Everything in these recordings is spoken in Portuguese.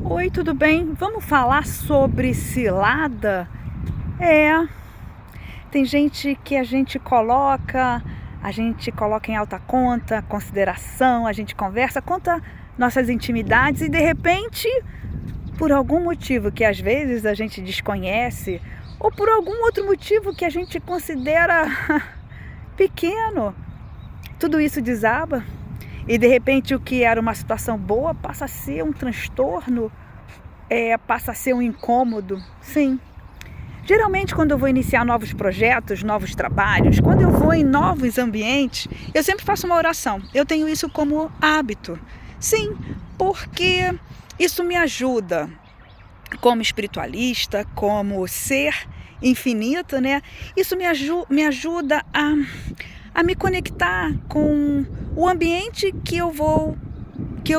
Oi, tudo bem? Vamos falar sobre cilada? É, tem gente que a gente coloca em alta conta, consideração, a gente conversa, conta nossas intimidades e de repente, por algum motivo que às vezes a gente desconhece, ou por algum outro motivo que a gente considera pequeno, tudo isso desaba. E de repente o que era uma situação boa passa a ser um transtorno, passa a ser um incômodo. Sim. Geralmente quando eu vou iniciar novos projetos, novos trabalhos, quando eu vou em novos ambientes, eu sempre faço uma oração. Eu tenho isso como hábito. Sim, porque isso me ajuda como espiritualista, como ser infinito, né? Isso me ajuda a me conectar com o ambiente que eu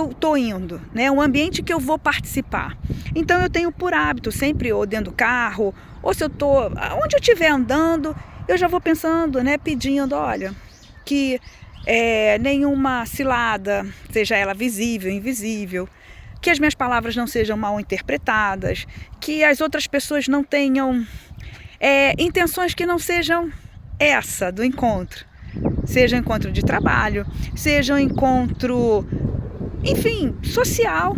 estou indo, né? O ambiente que eu vou participar. Então eu tenho por hábito, sempre ou dentro do carro, ou se eu estou, onde eu estiver andando, eu já vou pensando, né? Pedindo, olha, que nenhuma cilada, seja ela visível, invisível, que as minhas palavras não sejam mal interpretadas, que as outras pessoas não tenham intenções que não sejam essa do encontro. Seja um encontro de trabalho, seja um encontro, enfim, social.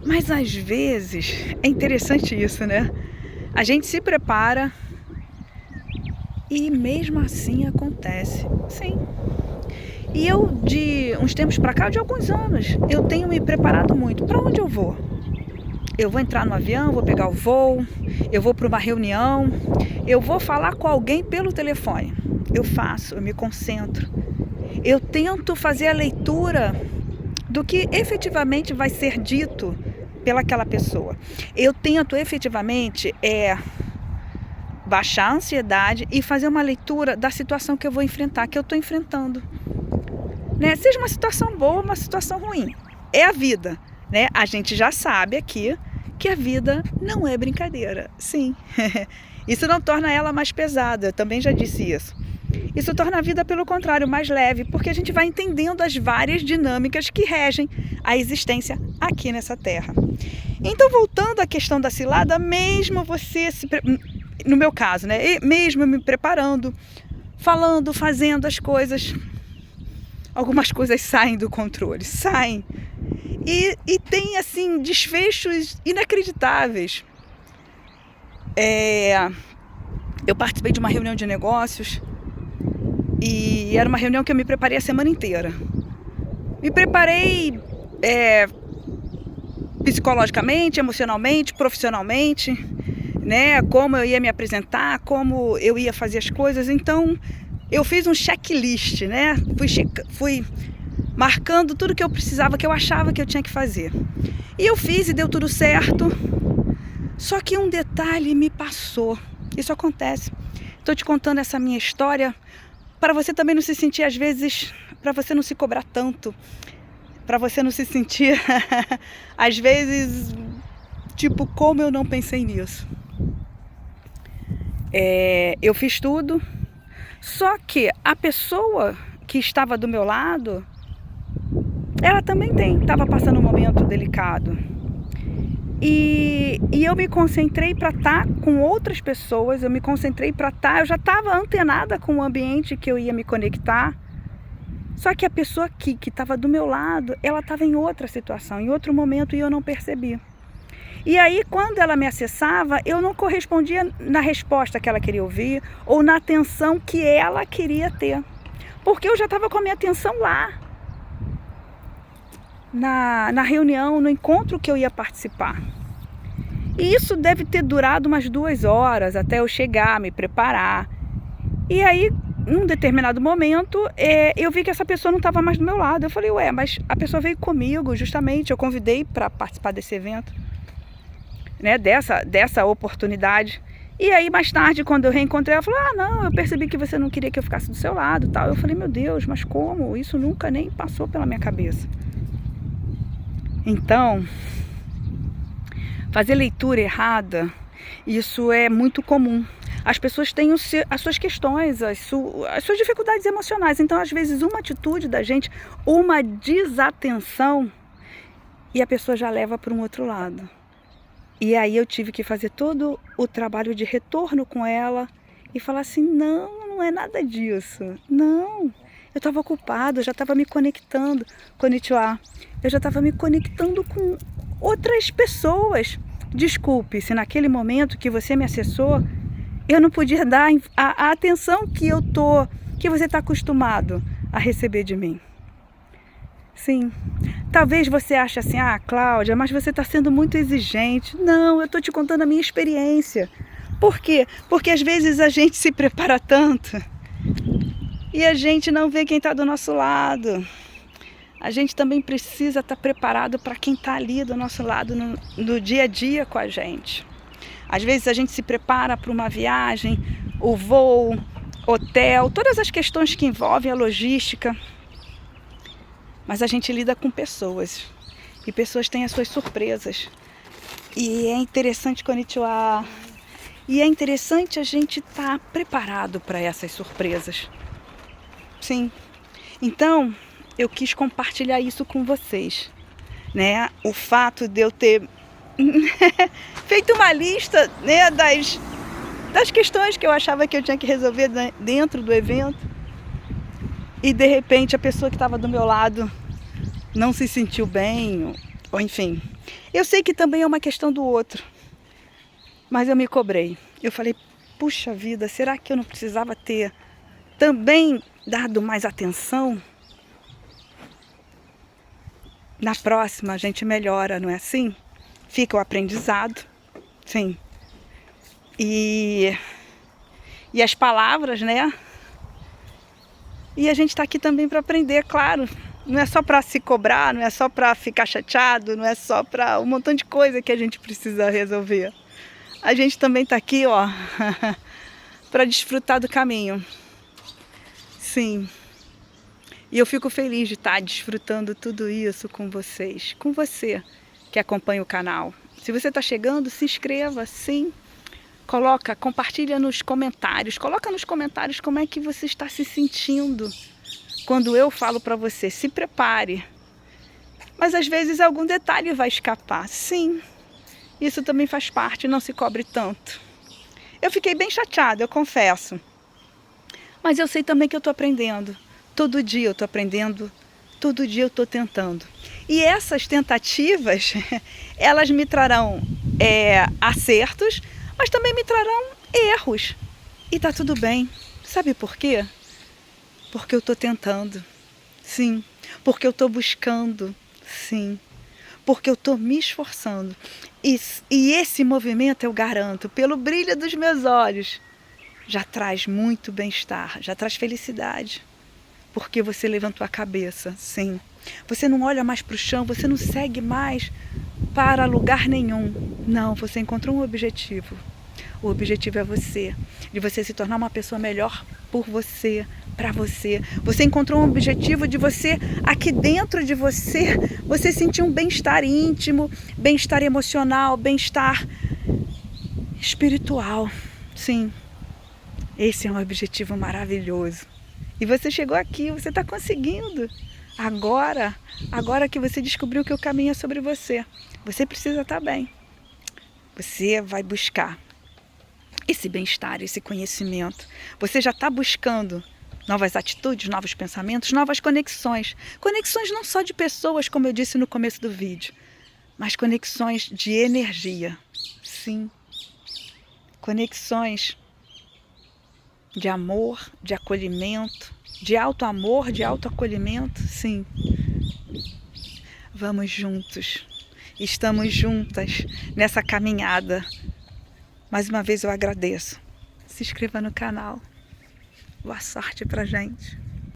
Mas às vezes, é interessante isso, né? A gente se prepara e mesmo assim acontece. Sim. E eu, de uns tempos para cá, de alguns anos, eu tenho me preparado muito. Para onde eu vou? Eu vou entrar no avião, vou pegar o voo, eu vou para uma reunião, eu vou falar com alguém pelo telefone. Eu me concentro. Eu tento fazer a leitura do que efetivamente vai ser dito pelaquela pessoa. Eu tento efetivamente baixar a ansiedade e fazer uma leitura da situação que eu vou enfrentar, que eu estou enfrentando. Né? Seja uma situação boa ou uma situação ruim. É a vida. Né? A gente já sabe aqui que a vida não é brincadeira. Sim. Isso não torna ela mais pesada. Eu também já disse isso. Isso torna a vida, pelo contrário, mais leve, porque a gente vai entendendo as várias dinâmicas que regem a existência aqui nessa terra. Então, voltando à questão da cilada, mesmo no meu caso, né, mesmo me preparando, falando, fazendo as coisas, algumas coisas saem do controle, saem. E tem, assim, desfechos inacreditáveis. Eu participei de uma reunião de negócios e era uma reunião que eu me preparei a semana inteira. Me preparei psicologicamente, emocionalmente, profissionalmente, né? Como eu ia me apresentar, como eu ia fazer as coisas. Então, eu fiz um checklist, né? Fui marcando tudo que eu precisava, que eu achava que eu tinha que fazer. E eu fiz e deu tudo certo. Só que um detalhe me passou. Isso acontece. Estou te contando essa minha história para você também não se sentir, às vezes, para você não se cobrar tanto, para você não se sentir, às vezes, tipo, como eu não pensei nisso. Eu fiz tudo, só que a pessoa que estava do meu lado, ela também estava passando um momento delicado. E eu me concentrei para estar com outras pessoas, eu já estava antenada com o ambiente que eu ia me conectar. Só que a pessoa aqui, que estava do meu lado, ela estava em outra situação, em outro momento, e eu não percebi. E aí, quando ela me acessava, eu não correspondia na resposta que ela queria ouvir, ou na atenção que ela queria ter. Porque eu já estava com a minha atenção lá, na reunião, no encontro que eu ia participar. E isso deve ter durado umas 2 horas até eu chegar, me preparar. E aí, num determinado momento, eu vi que essa pessoa não estava mais do meu lado. Eu falei, mas a pessoa veio comigo, justamente, eu convidei para participar desse evento, né, dessa oportunidade. E aí, mais tarde, quando eu reencontrei, ela falou, não, eu percebi que você não queria que eu ficasse do seu lado, tal. Eu falei, meu Deus, mas como? Isso nunca nem passou pela minha cabeça. Então, fazer leitura errada, isso é muito comum. As pessoas têm as suas questões, as suas dificuldades emocionais. Então, às vezes, uma atitude da gente, uma desatenção, e a pessoa já leva para um outro lado. E aí eu tive que fazer todo o trabalho de retorno com ela e falar assim, não, não é nada disso. Não, eu estava ocupada, eu já estava me conectando, konnichiwa, eu já estava me conectando com outras pessoas. Desculpe se naquele momento que você me acessou, eu não podia dar a atenção que você está acostumado a receber de mim. Sim, talvez você ache assim, Cláudia, mas você está sendo muito exigente. Não, eu estou te contando a minha experiência. Por quê? Porque às vezes a gente se prepara tanto e a gente não vê quem está do nosso lado. A gente também precisa estar preparado para quem está ali do nosso lado no dia a dia com a gente. Às vezes a gente se prepara para uma viagem, o voo, hotel, todas as questões que envolvem a logística. Mas a gente lida com pessoas. E pessoas têm as suas surpresas. E é interessante konnichiwa. E é interessante a gente estar preparado para essas surpresas. Sim. Então, eu quis compartilhar isso com vocês. Né? O fato de eu ter feito uma lista, né, das questões que eu achava que eu tinha que resolver dentro do evento. E de repente a pessoa que estava do meu lado não se sentiu bem, ou enfim. Eu sei que também é uma questão do outro, mas eu me cobrei. Eu falei, puxa vida, será que eu não precisava ter também dado mais atenção? Na próxima a gente melhora, não é assim? Fica o aprendizado, sim. E as palavras, né? E a gente está aqui também para aprender, claro. Não é só para se cobrar, não é só para ficar chateado, não é só para um montão de coisa que a gente precisa resolver. A gente também está aqui, ó, para desfrutar do caminho. Sim. E eu fico feliz de estar desfrutando tudo isso com vocês, com você que acompanha o canal. Se você está chegando, se inscreva, sim. Compartilha nos comentários. Coloca nos comentários como é que você está se sentindo quando eu falo para você. Se prepare. Mas às vezes algum detalhe vai escapar. Sim, isso também faz parte, não se cobre tanto. Eu fiquei bem chateada, eu confesso. Mas eu sei também que eu estou aprendendo. Todo dia eu estou aprendendo, todo dia eu estou tentando. E essas tentativas, elas me trarão acertos, mas também me trarão erros. E tá tudo bem. Sabe por quê? Porque eu estou tentando. Sim. Porque eu estou buscando. Sim. Porque eu estou me esforçando. E esse movimento, eu garanto, pelo brilho dos meus olhos, já traz muito bem-estar, já traz felicidade. Porque você levantou a cabeça, sim. Você não olha mais para o chão, você não segue mais para lugar nenhum. Não, você encontrou um objetivo. O objetivo é você, de você se tornar uma pessoa melhor por você, para você. Você encontrou um objetivo de você, aqui dentro de você, você sentir um bem-estar íntimo, bem-estar emocional, bem-estar espiritual. Sim, esse é um objetivo maravilhoso. E você chegou aqui, você está conseguindo. Agora que você descobriu que o caminho é sobre você, você precisa estar bem. Você vai buscar esse bem-estar, esse conhecimento. Você já está buscando novas atitudes, novos pensamentos, novas conexões. Conexões não só de pessoas, como eu disse no começo do vídeo, mas conexões de energia. Sim. Conexões de amor, de acolhimento, de auto-amor, de auto-acolhimento, sim. Vamos juntos, estamos juntas nessa caminhada. Mais uma vez eu agradeço. Se inscreva no canal. Boa sorte pra gente.